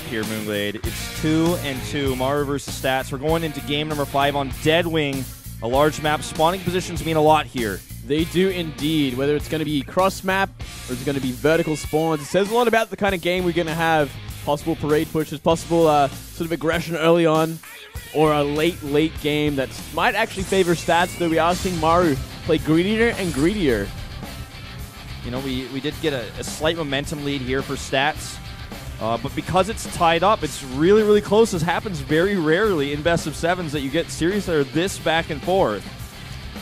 here, Moonglade. It's 2-2. Maru versus Stats. We're going into game number 5 on Deadwing. A large map. Spawning positions mean a lot here. They do indeed. Whether it's going to be cross-map or it's going to be vertical spawns, it says a lot about the kind of game we're going to have. Possible parade pushes, possible sort of aggression early on, or a late game that might actually favor Stats, though we are seeing Maru play greedier and greedier. You know, we did get a slight momentum lead here for Stats, but because it's tied up, it's really, really close. This happens very rarely in best of 7s that you get series that are this back and forth.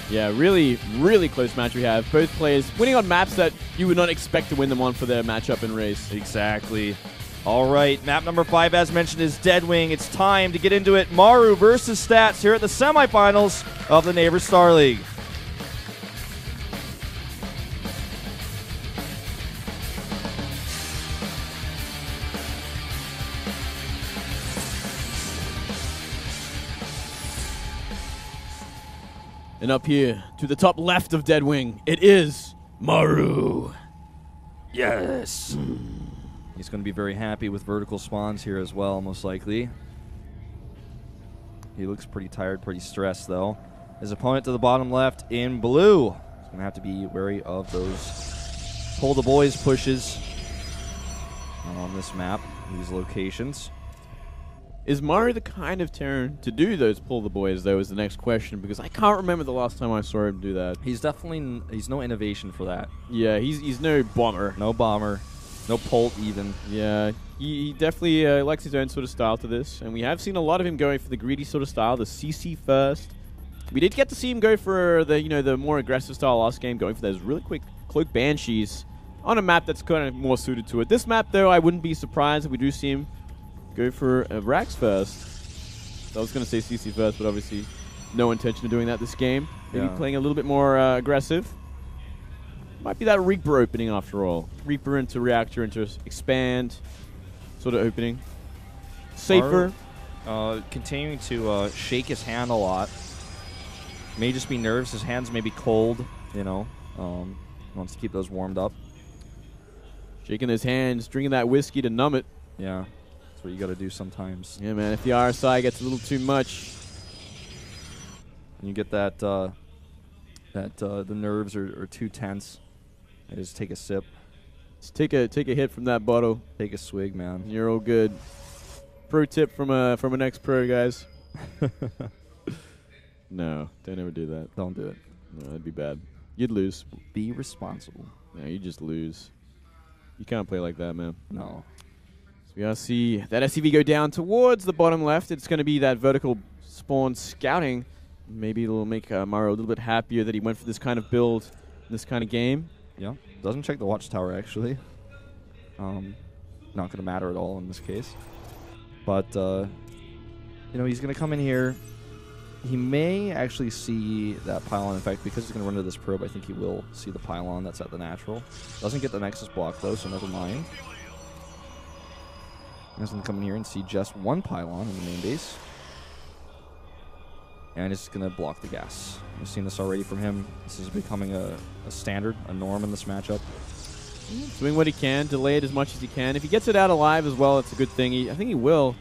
Yeah, really, really close match we have. Both players winning on maps that you would not expect to win them on for their matchup and race. Exactly. All right, map number 5, as mentioned, is Deadwing. It's time to get into it. Maru versus Stats here at the semifinals of the Neighbor Starleague. And up here, to the top left of Deadwing, it is Maru. Yes. He's going to be very happy with vertical spawns here as well, most likely. He looks pretty tired, pretty stressed, though. His opponent to the bottom left in blue. He's going to have to be wary of those pull the boys pushes on this map, these locations. Is Maru the kind of Terran to do those pull the boys, though, is the next question, because I can't remember the last time I saw him do that. He's definitely, he's no innovation for that. Yeah, he's no bomber. No bomber. No Polt even. Yeah, he definitely likes his own sort of style to this, and we have seen a lot of him going for the greedy sort of style, the CC first. We did get to see him go for the the more aggressive style last game, going for those really quick cloak banshees on a map that's kind of more suited to it. This map, though, I wouldn't be surprised if we do see him go for Rax first. I was going to say CC first, but obviously no intention of doing that this game. Maybe playing a little bit more aggressive. Might be that Reaper opening after all. Reaper into Reactor into Expand sort of opening. Safer. Continuing to shake his hand a lot. May just be nerves. His hands may be cold, you know. Wants to keep those warmed up. Shaking his hands, drinking that whiskey to numb it. Yeah, that's what you got to do sometimes. Yeah, man. If the RSI gets a little too much, and you get that the nerves are too tense. I just take a sip. Just take a hit from that bottle. Take a swig, man. You're all good. Pro tip from an ex-pro, guys. No, don't ever do that. Don't do it. No, that'd be bad. You'd lose. Be responsible. No, you just lose. You can't play like that, man. No. So we gotta see that SCV go down towards the bottom left. It's going to be that vertical spawn scouting. Maybe it'll make Maru a little bit happier that he went for this kind of build, this kind of game. Yeah. Doesn't check the watchtower, actually. Not going to matter at all in this case. But, he's going to come in here. He may actually see that pylon. In fact, because he's going to run into this probe, I think he will see the pylon that's at the natural. Doesn't get the Nexus block, though, so never mind. He's going to come in here and see just one pylon in the main base. And it's going to block the gas. We've seen this already from him. This is becoming a standard, a norm in this matchup. Doing what he can, delay it as much as he can. If he gets it out alive as well, it's a good thing. I think he will.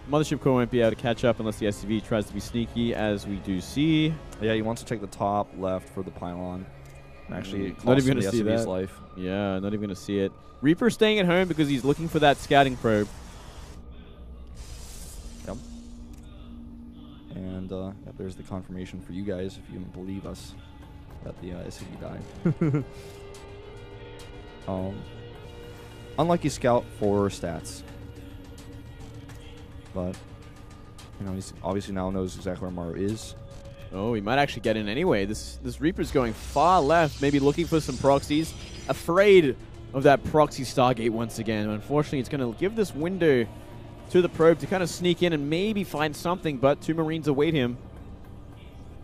Mothership Core won't be able to catch up unless the SCV tries to be sneaky, as we do see. Yeah, he wants to take the top left for the pylon. And actually, it not costs even the going to see SCV's that. life. Yeah, not even going to see it. Reaper staying at home because he's looking for that scouting probe. Yep. And there's the confirmation for you guys, if you don't believe us, that the SCV died. Unlucky scout for Stats. But, he's obviously now knows exactly where Maru is. Oh, he might actually get in anyway. This Reaper's going far left, maybe looking for some proxies. Afraid of that proxy Stargate once again. Unfortunately, it's going to give this window to the probe to kind of sneak in and maybe find something, but 2 Marines await him.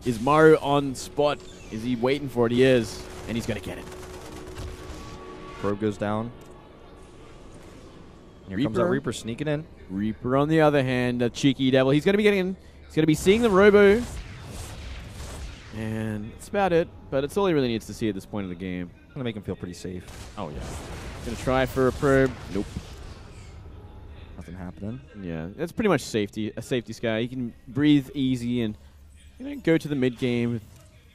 Is Maru on spot? Is he waiting for it? He is, and he's going to get it. Probe goes down. Here comes that Reaper sneaking in. Reaper, on the other hand, a cheeky devil. He's going to be getting in. He's going to be seeing the Robo. And that's about it. But it's all he really needs to see at this point in the game. Going to make him feel pretty safe. Oh, yeah. Going to try for a probe. Nope. Nothing happening. Yeah, that's pretty much safety. A safety sky. He can breathe easy and go to the mid game with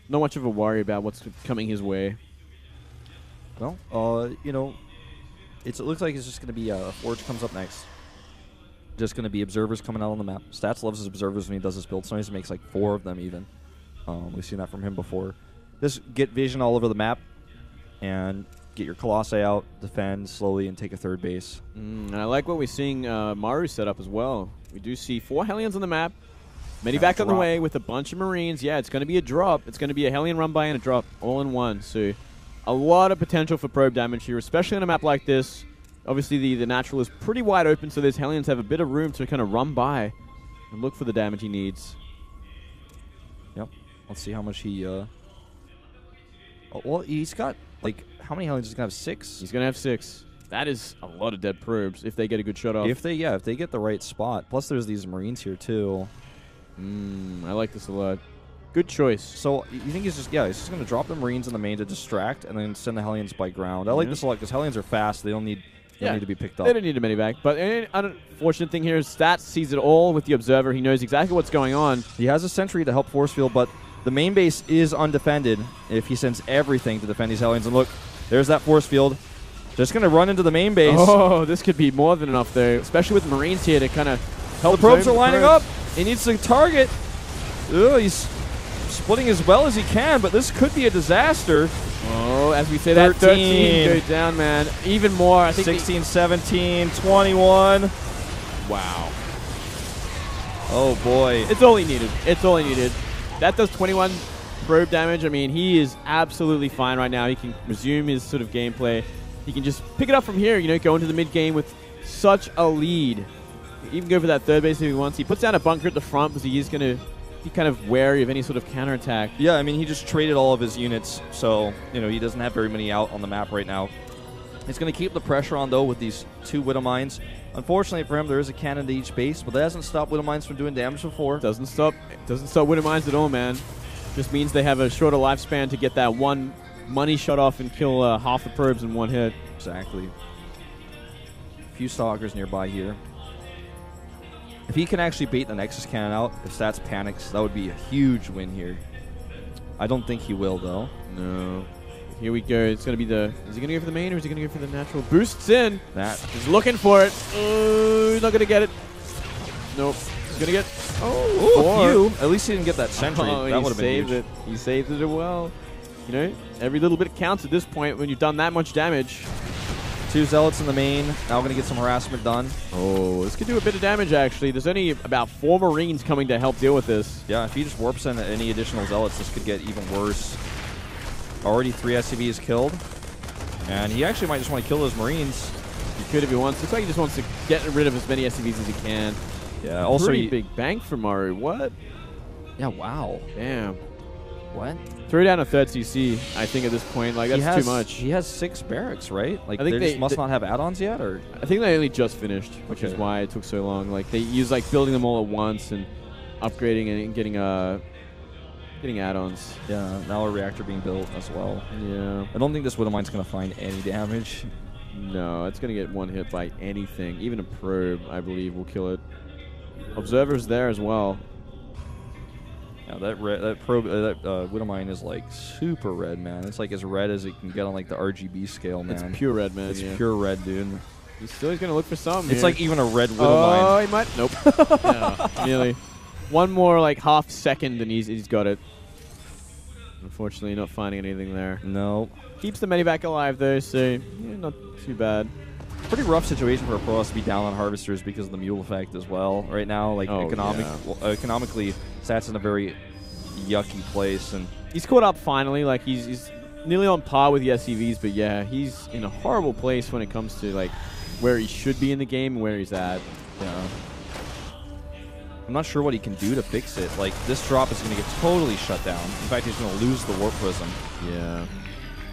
not much of a worry about what's coming his way. Well, it looks like it's just going to be Forge comes up next. Just going to be observers coming out on the map. Stats loves his observers when he does his build. Sometimes he makes like 4 of them even. We've seen that from him before. Just get vision all over the map and get your Colossi out, defend slowly, and take a third base. And I like what we're seeing Maru set up as well. We do see 4 Hellions on the map. Medivac on the way with a bunch of Marines. Yeah, it's going to be a drop. It's going to be a Hellion run by and a drop all in one. So a lot of potential for probe damage here, especially on a map like this. Obviously, the natural is pretty wide open, so those Hellions have a bit of room to kind of run by and look for the damage he needs. Yep. Let's see how much he... well, he's got, like, how many Hellions? He's going to have 6? He's going to have 6. That is a lot of dead probes if they get a good shot off. If they get the right spot. Plus, there's these Marines here, too. I like this a lot. Good choice. So, you think he's just going to drop the Marines in the main to distract and then send the Hellions by ground. I like this a lot because Hellions are fast. They don't need to be picked up. They don't need a medivac. But an unfortunate thing here is Stats sees it all with the Observer. He knows exactly what's going on. He has a sentry to help force field, but the main base is undefended if he sends everything to defend these Hellions. And look, there's that force field. Just going to run into the main base. Oh, this could be more than enough there, especially with Marines here to kind of help. The probes are lining up. He needs to target. Ugh, he's splitting as well as he can, but this could be a disaster. Oh, as we say, that 13 go down, man. Even more. I think 16, 17, 21. Wow. Oh, boy. It's all he needed. It's all he needed. That does 21 probe damage. I mean, he is absolutely fine right now. He can resume his sort of gameplay. He can just pick it up from here, go into the mid game with such a lead. Even go for that third base if he wants. He puts down a bunker at the front because he is going to be kind of wary of any sort of counterattack. Yeah, I mean, he just traded all of his units, so, he doesn't have very many out on the map right now. He's going to keep the pressure on, though, with these 2 Widow Mines. Unfortunately for him, there is a cannon to each base, but that hasn't stopped Widow Mines from doing damage before. Doesn't stop Widow Mines at all, man. Just means they have a shorter lifespan to get that one money shot off and kill half the probes in one hit. Exactly. A few Stalkers nearby here. If he can actually bait the Nexus Cannon out, if Stats panics, that would be a huge win here. I don't think he will, though. No. Here we go. It's going to be the... Is he going to go for the main or is he going to go for the natural? Boosts in. He's looking for it. Oh, he's not going to get it. Nope. He's going to get... Oh, a few. At least he didn't get that sentry. Oh, that would have been huge. He saved it well. Every little bit counts at this point when you've done that much damage. 2 Zealots in the main. Now going to get some harassment done. Oh, this could do a bit of damage, actually. There's only about 4 Marines coming to help deal with this. Yeah, if he just warps in any additional Zealots, this could get even worse. Already 3 SCVs killed. And he actually might just want to kill those Marines. He could if he wants. Looks like he just wants to get rid of as many SCVs as he can. Yeah, also pretty big bank for Maru. What? Yeah, wow. Damn. What? Throw down a third CC, I think, at this point. Like, that's too much. He has 6 barracks, right? Like, I think they just must not have add-ons yet, or? I think they only just finished, which is why it took so long. Like, they use, building them all at once and upgrading and getting add-ons. Yeah, now a reactor being built as well. Yeah. I don't think this Widow Mine's going to find any damage. No, it's going to get one hit by anything. Even a probe, I believe, will kill it. Observer's there as well. Yeah, that Widow Mine is super red, man. It's as red as it can get on the RGB scale, man. It's pure red, man. It's pure red, dude. He's still going to look for some. It's like even a red Widow Mine. Oh, he might. Nope. Yeah, nearly. One more half second and he's got it. Unfortunately, not finding anything there. No. Keeps the medivac alive though, so not too bad. Pretty rough situation for a Protoss to be down on Harvesters because of the mule effect as well. Right now, economically, Stats in a very yucky place, and he's caught up finally. He's nearly on par with the SCVs, but yeah, he's in a horrible place when it comes to where he should be in the game and where he's at. Yeah. I'm not sure what he can do to fix it. This drop is going to get totally shut down. In fact, he's going to lose the Warp Prism. Yeah.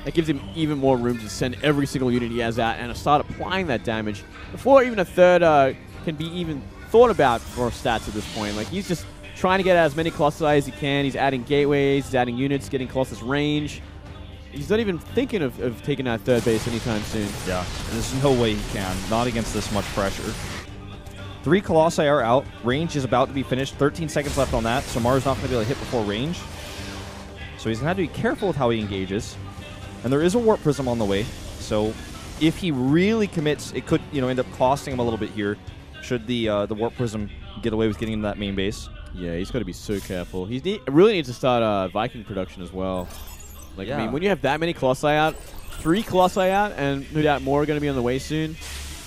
That gives him even more room to send every single unit he has out and start applying that damage before even a third can be even thought about for Stats at this point. He's just trying to get out as many Colossi as he can. He's adding gateways, he's adding units, getting Colossus range. He's not even thinking of taking out third base anytime soon. Yeah, there's no way he can. Not against this much pressure. 3 Colossi are out. Range is about to be finished. 13 seconds left on that, so Maru's not going to be able to hit before range. So he's going to have to be careful with how he engages. And there is a Warp Prism on the way, so if he really commits, it could end up costing him a little bit here, should the Warp Prism get away with getting into that main base. Yeah, he's got to be so careful. He really needs to start Viking production as well. Like, yeah. I mean, when you have that many Colossi out, 3 Colossi out, and no doubt more are going to be on the way soon,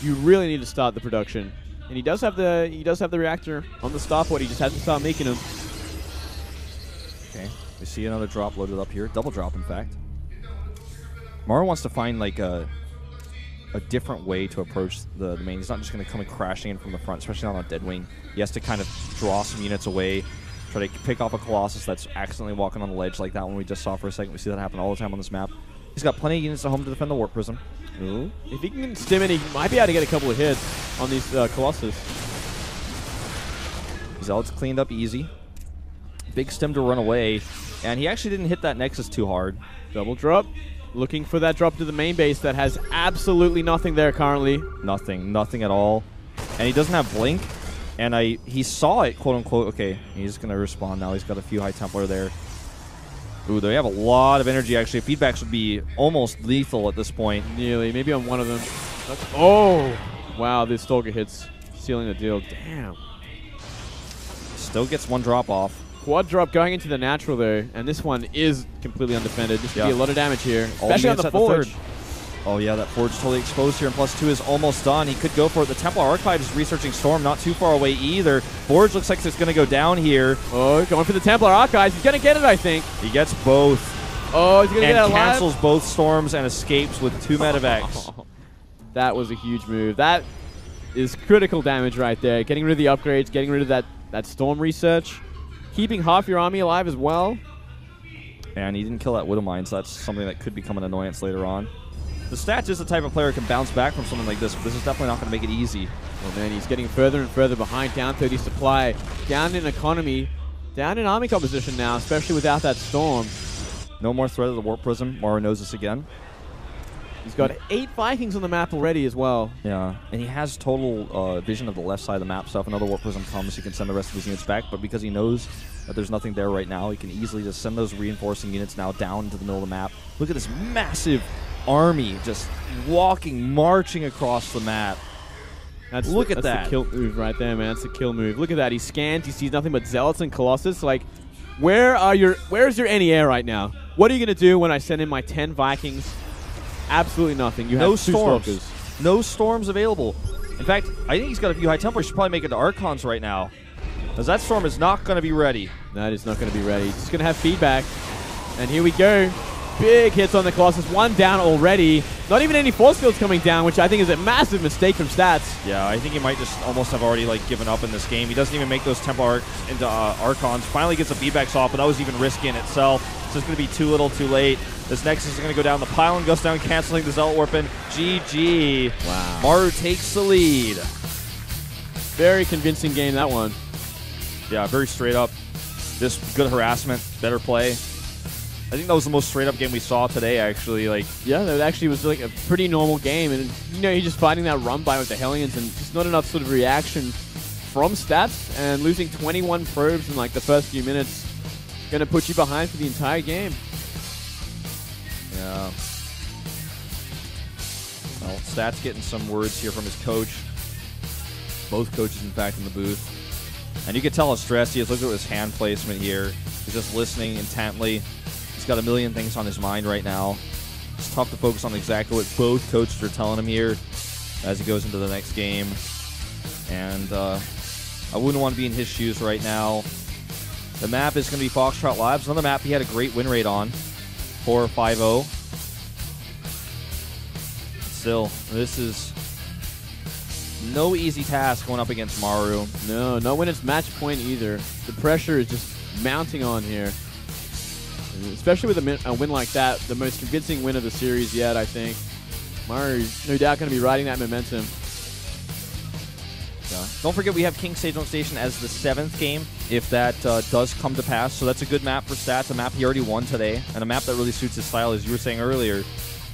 you really need to start the production. And he does have the reactor on the starport. He just has to start making them. Okay, we see another drop loaded up here. Double drop, in fact. Maru wants to find like a different way to approach the main. He's not just going to come crashing in from the front, especially not on Dead Wing. He has to kind of draw some units away, try to pick off a Colossus that's accidentally walking on the ledge like that one we just saw for a second. We see that happen all the time on this map. He's got plenty of units at home to defend the Warp Prism. Ooh. If he can stim it, he might be able to get a couple of hits on these Colossus. Zealot's cleaned up easy. Big stim to run away, and he actually didn't hit that Nexus too hard. Double drop. Looking for that drop to the main base that has absolutely nothing there currently. Nothing at all. And he doesn't have Blink, and he saw it, quote unquote. Okay, he's going to respawn now. He's got a few High Templar there. Ooh, they have a lot of energy, actually. Feedbacks would be almost lethal at this point. Nearly. Maybe on one of them. Oh! Wow, this Stalker hits, sealing the deal. Damn. Still gets 1 drop off. Quad drop going into the natural, though. And this one is completely undefended. This could be a lot of damage here. Especially on the Forge. Oh, yeah, that Forge totally exposed here. And +2 is almost done. He could go for it. The Templar Archive is researching Storm. Not too far away either. Forge looks like it's going to go down here. Oh, going for the Templar Archives. He's going to get it, I think. He gets both. Oh, he's going to get it alive. And cancels both Storms and escapes with 2 medevacs. That was a huge move. That is critical damage right there. Getting rid of the upgrades, getting rid of that Storm research. Keeping half your army alive as well. And he didn't kill that Widowmine, so that's something that could become an annoyance later on. The Stats is the type of player who can bounce back from something like this, but this is definitely not going to make it easy. Well, man, he's getting further and further behind. Down 30 supply, down in economy, down in army composition now, especially without that Storm. No more threat of the Warp Prism. Maru knows this again. He's got 8 Vikings on the map already as well. Yeah, and he has total vision of the left side of the map, so if another Warp Prism comes, he can send the rest of his units back, but because he knows that there's nothing there right now, he can easily just send those reinforcing units now down into the middle of the map. Look at this massive army just marching across the map. Look at that. That's the kill move right there, man. That's the kill move. Look at that. He scans. He sees nothing but Zealots and Colossus. Like, where's your anti-air right now? What are you going to do when I send in my 10 Vikings? Absolutely nothing. You have no 2 storms. Stalkers. No Storms available. In fact, I think he's got a few High Templars. He should probably make it to Archons right now, because that Storm is not going to be ready. That is not going to be ready. He's going to have feedback. And here we go. Big hits on the Colossus. 1 down already. Not even any force fields coming down, which I think is a massive mistake from Stats. Yeah, I think he might just almost have already given up in this game. He doesn't even make those Templar into Archons. Finally gets the feedbacks off, but that was even risky in itself. So it's going to be too little too late. This Nexus is going to go down. The pylon goes down, canceling the Zealot Warpin. GG. Wow. Maru takes the lead. Very convincing game, that one. Yeah, very straight up. Just good harassment, better play. I think that was the most straight up game we saw today, actually. Yeah, that actually was a pretty normal game, and you're just fighting that run by with the Hellions, and just not enough sort of reaction from Stats, and losing 21 probes in the first few minutes, gonna put you behind for the entire game. Yeah. Well, Stats getting some words here from his coach. Both coaches, in fact, in the booth. And you can tell how stressed he is. Look at his hand placement here. He's just listening intently. He's got a million things on his mind right now. It's tough to focus on exactly what both coaches are telling him here as he goes into the next game. And I wouldn't want to be in his shoes right now. The map is going to be Foxtrot Labs. Another map he had a great win rate on. 4-5-0. Still, this is no easy task going up against Maru. No, not when it's match point either. The pressure is just mounting on here. Especially with a win like that, the most convincing win of the series yet, I think. Maru's no doubt going to be riding that momentum. Don't forget we have King Sage on Station as the 7th game, if that does come to pass. So that's a good map for Stats, a map he already won today, and a map that really suits his style, as you were saying earlier.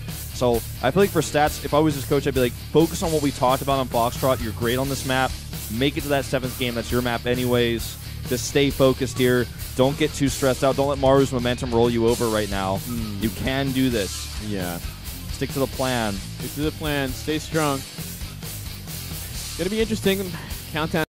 So I feel like for Stats, if I was his coach, I'd be like, focus on what we talked about on Foxtrot. You're great on this map. Make it to that 7th game. That's your map anyways. Just stay focused here. Don't get too stressed out. Don't let Maru's momentum roll you over right now. You can do this. Yeah. Stick to the plan. Stick to the plan. Stay strong. It's going to be interesting. Countdown.